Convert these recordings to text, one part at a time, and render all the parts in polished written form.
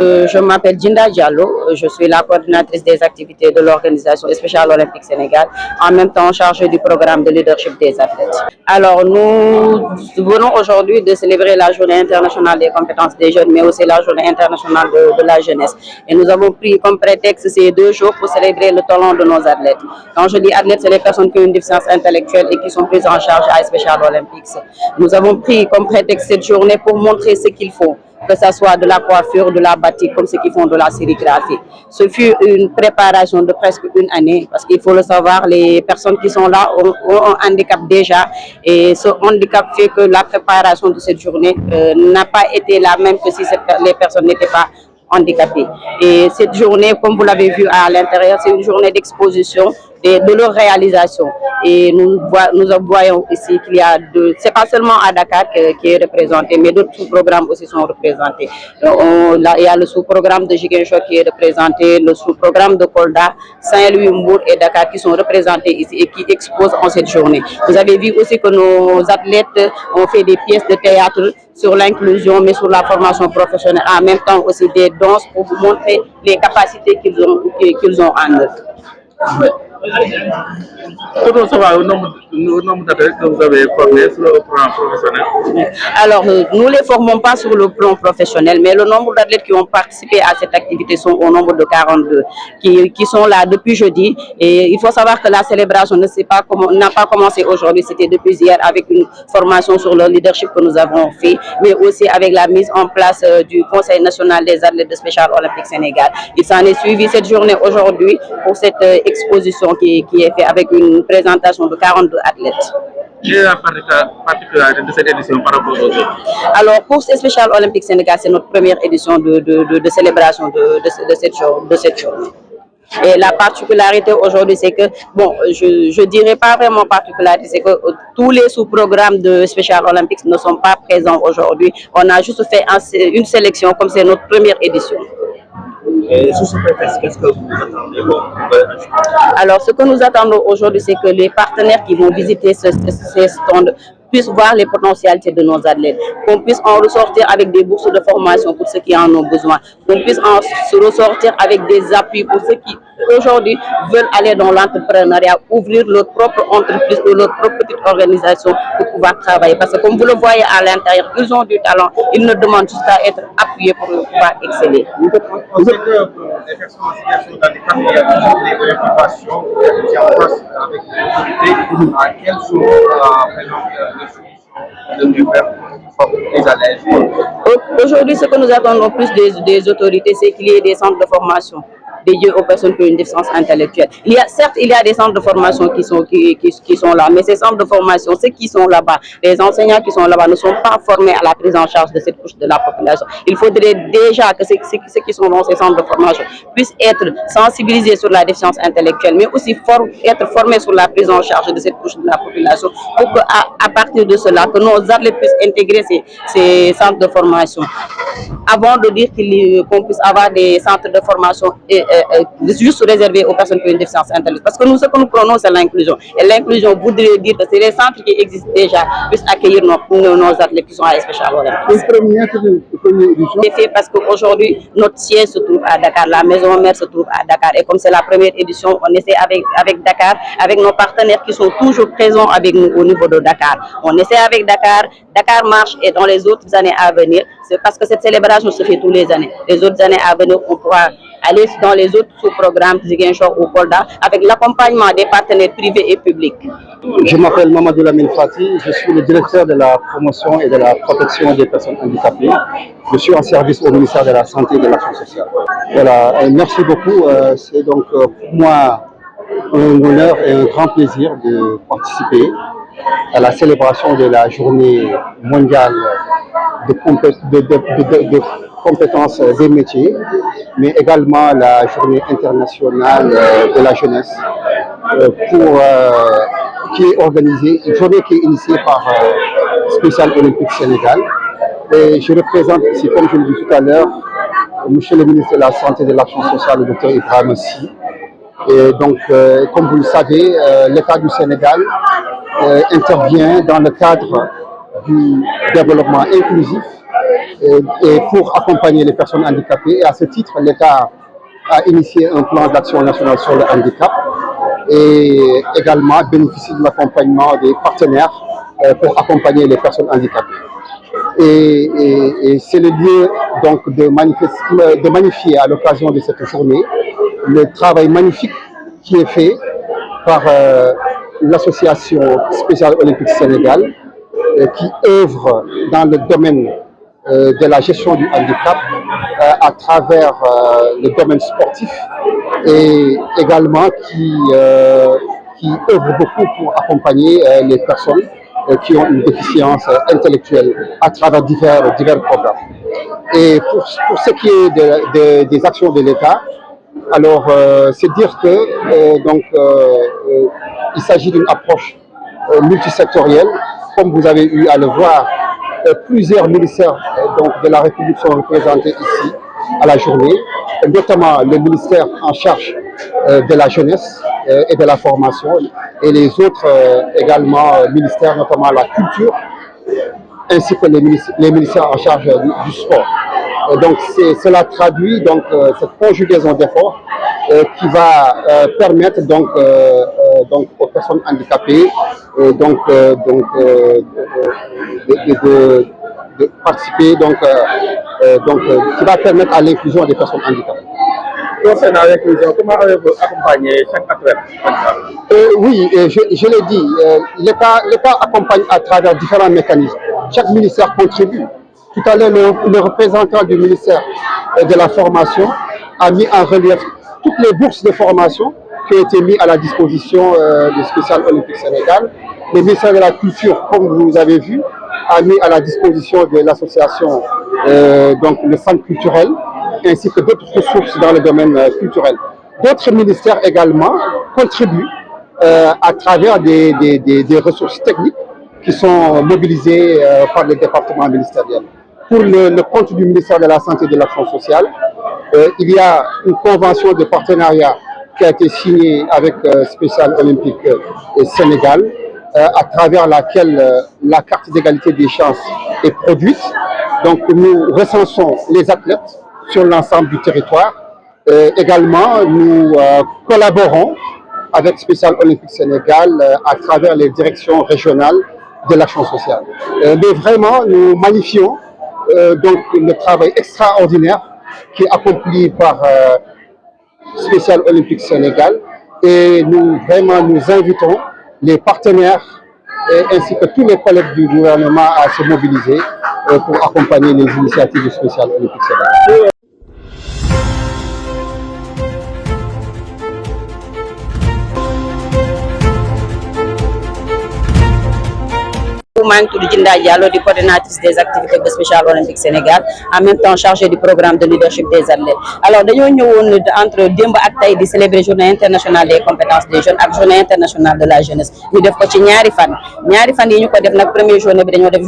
Je m'appelle Jinda Diallo, je suis la coordinatrice des activités de l'organisation spéciale olympique Sénégal, en même temps chargée du programme de leadership des athlètes. Alors nous venons aujourd'hui de célébrer la journée internationale des compétences des jeunes, mais aussi la journée internationale de la jeunesse. Et nous avons pris comme prétexte ces 2 jours pour célébrer le talent de nos athlètes. Quand je dis athlètes, c'est les personnes qui ont une déficience intellectuelle et qui sont prises en charge à Special Olympics. Nous avons pris comme prétexte cette journée pour montrer ce qu'ils font, que ce soit de la coiffure, de la batik, comme ceux qui font de la sérigraphie. Ce fut une préparation de presque une année, parce qu'il faut le savoir, les personnes qui sont là ont un handicap déjà, et ce handicap fait que la préparation de cette journée n'a pas été la même que si les personnes n'étaient pas handicapés. Et cette journée, comme vous l'avez vu à l'intérieur, c'est une journée d'exposition de leur réalisation. Et nous voyons ici qu'il y a c'est pas seulement à Dakar qui est représenté, mais d'autres sous-programmes aussi sont représentés. Il y a le sous-programme de Ziguinchor qui est représenté, le sous-programme de Kolda, Saint-Louis, Mbour et Dakar qui sont représentés ici et qui exposent en cette journée. Vous avez vu aussi que nos athlètes ont fait des pièces de théâtre sur l'inclusion, mais sur la formation professionnelle, en même temps aussi des danses pour vous montrer les capacités qu'ils ont en eux. Comment ça va, le nombre d'athlètes que vous avez formés sur le plan professionnel? Alors, nous ne les formons pas sur le plan professionnel, mais le nombre d'athlètes qui ont participé à cette activité sont au nombre de 42, qui sont là depuis jeudi. Et il faut savoir que la célébration n'a pas commencé aujourd'hui, c'était depuis hier avec une formation sur le leadership que nous avons fait, mais aussi avec la mise en place du Conseil national des athlètes de Special Olympique Sénégal. Il s'en est suivi cette journée aujourd'hui pour cette exposition qui est faite avec une présentation de 42 athlètes. Quelle est la particularité de cette édition par rapport aux autres? Alors, pour ce Special Olympique Sénégal, c'est notre première édition de célébration de cette journée. Et la particularité aujourd'hui, c'est que, bon, je dirais pas vraiment particularité, c'est que tous les sous-programmes de Special Olympics ne sont pas présents aujourd'hui. On a juste fait une sélection comme c'est notre première édition. Et sous ce prétexte, qu'est-ce que vous attendez? Alors, ce que nous attendons aujourd'hui, c'est que les partenaires qui vont visiter ces stands puissent voir les potentialités de nos athlètes, qu'on puisse en ressortir avec des bourses de formation pour ceux qui en ont besoin, qu'on puisse en ressortir avec des appuis pour ceux qui aujourd'hui veulent aller dans l'entrepreneuriat, ouvrir leur propre entreprise ou leur propre petite organisation pour pouvoir travailler. Parce que comme vous le voyez à l'intérieur, ils ont du talent, ils ne demandent juste à être appuyés pour pouvoir exceller. On sait que les personnes en situation d'handicap, il y a toujours des préoccupations qui en face avec l'autorité. Quelles sont les solutions de faire pour les allèges? Aujourd'hui, ce que nous attendons plus des autorités, c'est qu'il y ait des centres de formation dédiés aux personnes qui ont une déficience intellectuelle. Certes, il y a des centres de formation qui sont là, mais ces centres de formation, ceux qui sont là-bas, les enseignants qui sont là-bas ne sont pas formés à la prise en charge de cette couche de la population. Il faudrait déjà que ceux qui sont dans ces centres de formation puissent être sensibilisés sur la déficience intellectuelle, mais aussi être formés sur la prise en charge de cette couche de la population pour qu'à partir de cela, que nos athlètes puissent intégrer ces centres de formation. Avant de dire qu'on puisse avoir des centres de formation juste réservés aux personnes qui ont une déficience intellectuelle. Parce que nous, ce que nous prenons, c'est l'inclusion. Et l'inclusion voudrait dire que c'est les centres qui existent déjà puissent accueillir nos athlètes qui sont à Special Olympics. C'est fait parce qu'aujourd'hui, notre siège se trouve à Dakar, la maison mère se trouve à Dakar. Et comme c'est la première édition, on essaie avec Dakar, avec nos partenaires qui sont toujours présents avec nous au niveau de Dakar. On essaie avec Dakar, Dakar marche et dans les autres années à venir, c'est parce que cette célébration se fait tous les années. Les autres années à venir, on pourra aller dans les autres sous-programmes Ziguinchor ou Kolda avec l'accompagnement des partenaires privés et publics. Je m'appelle Mamadou Lamine Fati, je suis le directeur de la promotion et de la protection des personnes handicapées. Je suis en service au ministère de la Santé et de l'Action sociale. Voilà, merci beaucoup. C'est donc pour moi un honneur et un grand plaisir de participer à la célébration de la journée mondiale de compétences et métiers, mais également la journée internationale de la jeunesse qui est organisée, une journée qui est initiée par Special Olympique Sénégal. Et je représente ici, comme je l'ai dit tout à l'heure, Monsieur le ministre de la Santé et de l'Action sociale, le Dr Ibrahima Sy. Et donc, comme vous le savez, l'État du Sénégal intervient dans le cadre du développement inclusif et pour accompagner les personnes handicapées. Et à ce titre, l'État a initié un plan d'action national sur le handicap et également bénéficie de l'accompagnement des partenaires pour accompagner les personnes handicapées. Et c'est le lieu donc de magnifier à l'occasion de cette journée le travail magnifique qui est fait par l'association spéciale olympique Sénégal qui œuvre dans le domaine de la gestion du handicap à travers le domaine sportif et également qui œuvre beaucoup pour accompagner les personnes qui ont une déficience intellectuelle à travers divers programmes. Et pour ce qui est des actions de l'État, alors c'est dire que il s'agit d'une approche multisectorielle. Comme vous avez eu à le voir, plusieurs ministères de la République sont représentés ici à la journée, notamment le ministère en charge de la jeunesse et de la formation et les autres également ministères, notamment la culture, ainsi que les ministères en charge du sport. Donc cela traduit donc cette conjugaison d'efforts qui va permettre donc aux personnes handicapées de participer qui va permettre à l'inclusion des personnes handicapées. Concernant l'inclusion, comment avez-vous accompagné chaque athlète? Oui, je l'ai dit, l'État accompagne à travers différents mécanismes. Chaque ministère contribue. Tout à l'heure, le représentant du ministère de la formation a mis en relief toutes les bourses de formation qui ont été mises à la disposition du spécial olympique Sénégal. Le ministère de la Culture, comme vous avez vu, a mis à la disposition de l'association le centre culturel, ainsi que d'autres ressources dans le domaine culturel. D'autres ministères également contribuent à travers des ressources techniques qui sont mobilisées par le département ministériel. Pour le compte du ministère de la Santé et de l'Action sociale, il y a une convention de partenariat qui a été signée avec Spécial Olympique Sénégal, à travers laquelle la carte d'égalité des chances est produite. Donc nous recensons les athlètes sur l'ensemble du territoire. Également, nous collaborons avec Spécial Olympique Sénégal à travers les directions régionales de l'action sociale. Mais vraiment, nous magnifions donc le travail extraordinaire qui est accompli par Spécial Olympique Sénégal et nous invitons les partenaires ainsi que tous les collègues du gouvernement à se mobiliser pour accompagner les initiatives du Spécial Olympique Sénégal. maa ngi tudd Djinda Diallo di coordinatrice des activités de Spécial Olympique Sénégal en même temps chargée du programme de leadership des athlètes. Alors dañoo ñëwoon entre démb ak tey di célébrer journée internationale des compétences des jeunes ak journée internationale de la jeunesse ñu def ko ci ñaari fan yi ñu ko def nag première journée bi dañoo def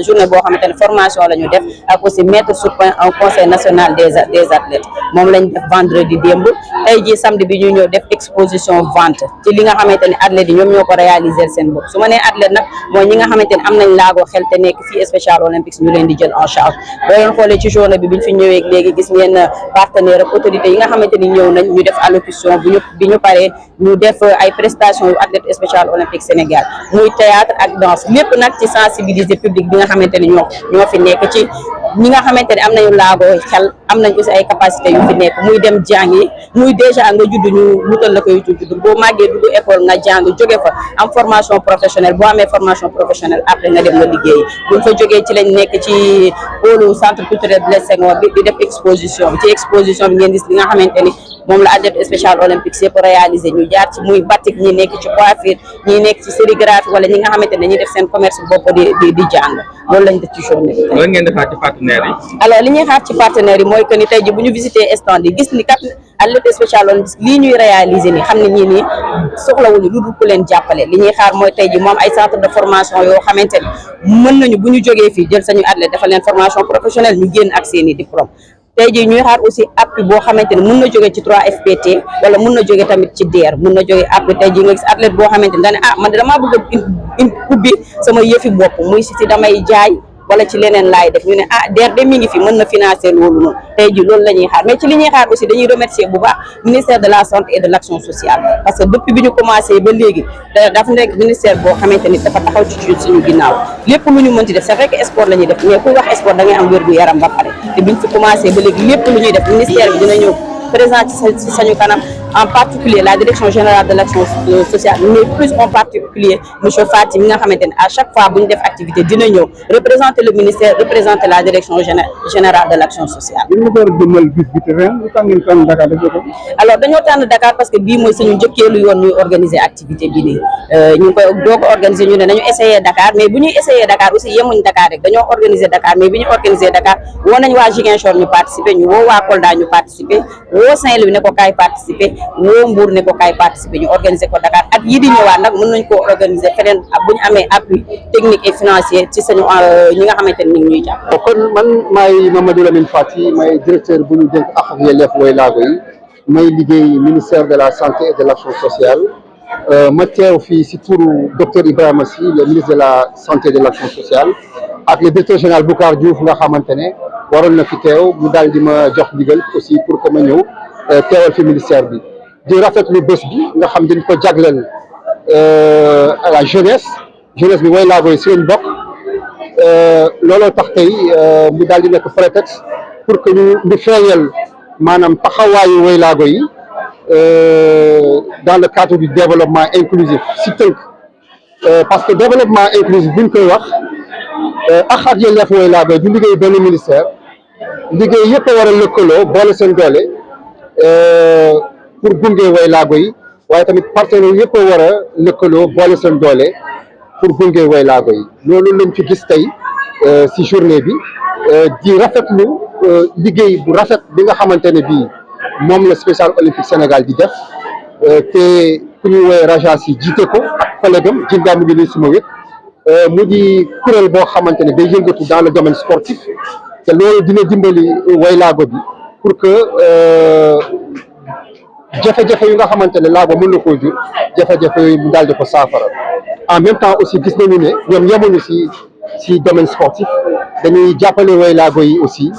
journée boo xamante ne formation la ñu def ak aussi mettre sur point un conseil national des athlètes moom lañ def vendredi démb. tey jii samedi bi ñu ñëw def exposition vente ci li nga xamante ne athlètes yi ñoom ñoo ko réaliser seen bopp su ma nee athlète nag mooy ñi nga xamante ne am nañ laagoo xel te nekk fii Spécial Olympiques ñu leen di jël en charge boo leen xoolee ci journée bi biñ fi ñëwee léegi gis ngeen partenaire ak autorités yi nga xamante ni ñëw nañ ñu def allocution bi ñu paree ñu def ay prestations yu athlète Spécial Olympique Sénégal muy théâtre ak danse lépp nag ci sensibiliser public bi nga xamante ni ñoo fi nekk ci ñi nga xamante ne am nañu laagoo xel am nañ aussi ay capacité yu fi nekk muy dem jàngi muy déjà nga judd ñu wutal la ko yu judd boo màggee dugg école nga jàng jóge fa am formation professionnelle boo amee formation professionnelle après nga dem nga liggéey buñ fa jógee ci lañ nekk ci pôle centre culturel Blaise Senghor bi di def exposition bi ci exposition bi ngeen gis li nga xamante ni moom la athlète Spécial Olympique c'est pour réaliser ñu jaar ci muy batik ñi nekk ci coiffure ñi nekk ci sérigraphie wala ñi nga xamante ne dañuy def seen commerce bopp di jàng loolu lañ def ci journée bi. loolu ngeen defaat ci partenaires yi. alors li ñuy xaar ci partenaires yi mooy que ni tey ji bu ñu visiter stand yi gis ni kat athlète Spécial Olympique lii ñuy réaliser nii xam ne ñii nii soxlawuñu lu dul ku leen jàppale li ñuy xaar mooy tey ji moom ay centre de formation yoo xamante ni mën nañu bu ñu jógee fii jël sañu athlète defal leen formation professionnelle ñu génn ak seeni diplôme tey jii ñuy xaar aussi appui boo xamante ne mun na jóge ci 3FPT wala mun na jóge tamit ci DER mun na jóge appui tey jii nga gis athlète boo xamante ne daane man damaa bëgg a ubbi sama yëfi bopp muy si damay jaay wala ci leneen laay def ñu ne ah DER de mi ngi fi mën na financer loolu noonu tey ji loolu la ñuy xaar mais ci li ñuy xaar aussi dañuy remercier bu baax ministère de la santé et de l'action sociale parce que depuis bi ñu commencé ba léegi dafa nekk ministère boo xamante ni dafa taxaw ci suñu ginnaaw lépp lu ñu mën ci def c'est vrai que sport la ñuy def mais kuy wax sport da ngay am wér gu yaram ba pare te biñ fi commencé ba léegi lépp lu ñuy def ministère bi dina ñëw présent ci sañu kanam en particulier la direction générale de l'action sociale mais plus en particulier monsieur Fati mi nga xamante ne à chaque fois bu ñu def activité dina ñëw représenter le ministère représenter la direction générale de l'action sociale. alors dañoo tànn Dakar parce que bii mooy suñu njëkkeelu yoon ñuy organiser activité bi nii ñu ngi koy doo ko organiser ñu ne nañu essayer Dakar mais bu ñuy essayer Dakar aussi yemuñ Dakar rek dañoo organiser Dakar mais bi ñu organiser Dakar woo nañ waa Ziguinchor ñu participer ñu woo waa Kolda ñu participer woo Saint-Louis ne ko kaay participer woo Mbour ne ko kaay participer ñu organiser ko Dakar ak yi di ñëwaat nag mën nañ koo organiser feneen bu ñu amee appui technique et financier ci suñu ñi nga xamante ne ñu ngi ñuy jàpp. kon man maay Mamadou Lamine Fati maay directeur bu ñu dénk ak yelleef Woylaago yi may liggéey ministère de la santé et de l'action sociale ma teew fii si turu docteur Ibrahima Sy le ministre de la santé et de l'action sociale ak le directeur général Boucar Diouf nga xamante ne waroon na fi teew mu daal di ma jox ndigal aussi pour que ma ñëw teewal fi ministère bi di rafetlu bés bi nga xam dañ ko jagleel à la jeunesse bi Woylaago yi si lañ bokk looloo tax tey mu daal di nekk prétexte pour que ñu feeñal maanaam taxawaayu Woylaago yi dans le cadre du développement inclusif si tënk parce que développement inclusif buñ koy wax ak yelleef Woylaago yi du liggéey benn ministère liggéey yëpp a war a lëkkaloo boole seen doole pour gunge Woylaago yi waaye tamit partenaires yëpp a war a lëkkaloo boole seen doole pour gunge Woylaago yi loolu lañ fi gis tey si journée bi di rafetlu liggéey bu rafet bi nga xamante ne bii moom la spécial olympique Sénégal di def te ku ñuy woowee Raja si jiite ko ak collègue am Djinda mu ngi nii suma wét mu di kuréel boo xamante ne day yëngatu dans le domaine sportif te loolu dina dimbali Woylaago bi pour que jafe-jafe yu nga xamante ne laago mën na koo jur jafe-jafe yooyu mu daal di ko saafara en même temps aussi gis nañu ne ñoom yemuñu si domaine sportif dañuy jàppale Woylaago yi aussi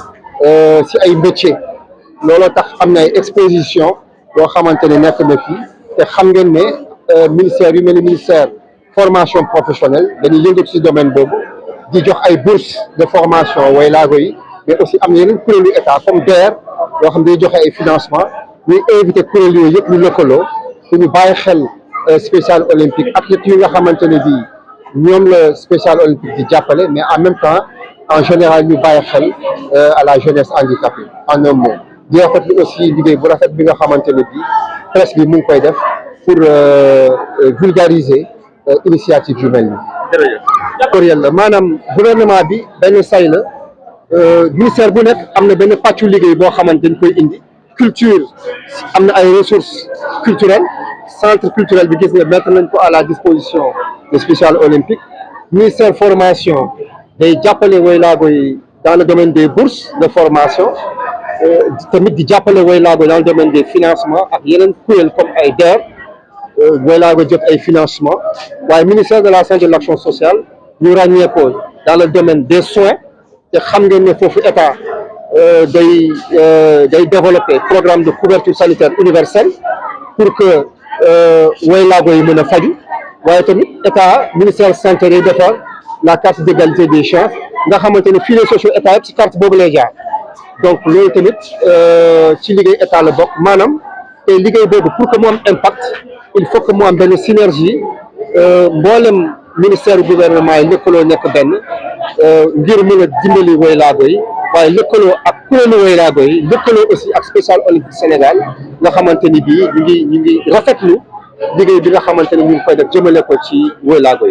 si ay métiers looloo tax am na ay exposition yoo xamante ne nekk na fii te xam ngeen ne ministère yu mel ni ministère formation professionnelle dañuy yëngatu si domaine boobu di jox ay bourses de formation Woylaago yi mais aussi am na yeneen kuréelu état comme DER yoo xam ne day joxe ay financement ñuy invité kuréel yooyu yëpp ñu lëkkaloo pour ñu bàyyi xel spécial olympique athlètes yi nga xamante ne bii ñoom la spécial olympique di jàppale mais en même temps en général ñu bàyyi xel à la jeunesse handicapée en un mot di rafetlu aussi liggéey bu rafet bi nga xamante ne bii presse bi mu ngi koy def pour vulgariser initiative yu mel nii. jërëjëf la maanaam gouvernement bi benn say la ministère bu nekk am na benn pàccu liggéey boo xamante dañ koy indi culture am na ay ressources culturelles centre culturel bi gis nga mettre nañ ko à la disposition de spécial olympique ministère formation day jàppale Woylaago yi dans le domaine des bourses de formation tamit di jàppale Woylaago dans le domaine des financements ak yeneen kuréel comme ay DER Woylaago jot ay financement waaye ministère de la santé et de l'action sociale ñu ràññee ko dans le domaine des soins te xam ngeen ne foofu état day développer programme de couverture sanitaire universelle pour que Woylaago yi mën a faju waaye tamit état ministère santé day defar la carte d'égalité des chances nga xamante ne filets sociaux état yëpp ci carte boobu lay jaar donc loolu tamit ci liggéey état la bokk maanaam te liggéey boobu pour que mu am impact il faut que mu am benn synergie mboolem ministère gouvernement yi lëkkaloo nekk benn ngir mën a dimbali Woylaago yi waaye lëkkaloo ak kuréelu Woylaago yi lëkkaloo aussi ak spécial olympique Sénégal nga xamante ni bii ñu ngi rafetlu liggéey bi nga xamante ni ñu ngi koy def jëmale ko ci Woylaago yi